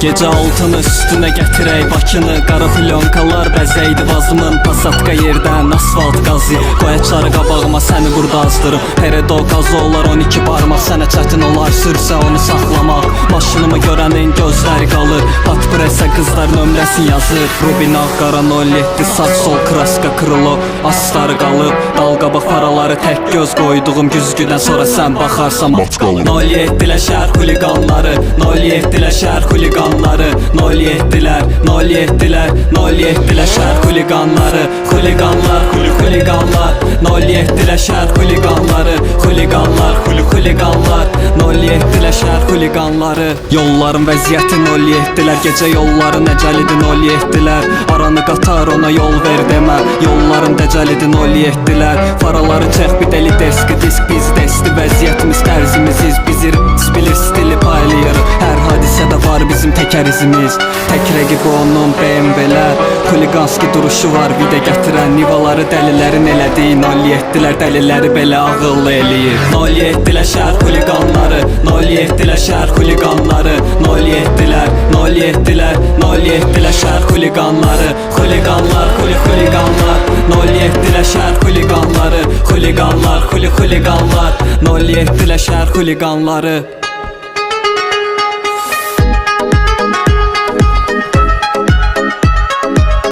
Gecə altını üstünə gətirək Bakını, qara plyonkalar bəzəydi vazımın. Pasatka yerdən asfalt qazı, qoyaçları qabağıma səni burada azdırım. Peredo qazı olar 12 barmaq, sənə çətin olar sürsə onu saxlamaq. Maşınımı görənin gözləri qalır, patpresə qızlar nömrəsini yazır. Rubin ağ qara 07, saç sol kraska kırılıb, astarı qalıb. Dalqaba faraları tək göz qoyduğum güzgüdən sonra sən baxarsan mat qalır. 07-lə şəhər xuliqanları, 07-lə şəhər xuliqanları, 07-lər, 07-lər, 07-lə şəhər xuliqanları, xuliqanlar, xuliqanlar, 07-lə şəhər xuliqanları, xuliqanlar, xuliqanlar, 07-lə şəhər xuliqanları. Yolların vəziyyəti 07-lər, gecə yolların əcəlidir 07-lər. Aranı qatar ona yol ver demə, yolların dəcəlidir 07-lər. Faraları çək bir deli deski, disk biz desti, vəziyyətimiz tərzimiziz. Bizi bilir stili paylayır, hər hadisədə var bizim təkər izimiz. Tək rəqibi onun BMW-lər, xuliqanski duruşu var vida gətirən. Nivaları dəlilərin elədiyi 07-lər, dəliləri belə ağıllı eləyir. 07-lər şəhər xuliqanları, 07-lər şəhər xuliqanları, 07-lər, 07-lər, 07-lər şəhər xuliqanları, xuliqanlar, xuliqanlar, 07-lər şəhər xuliqanları, xuliqanlar, xuliqanlar, 07-lər şəhər xuliqanları.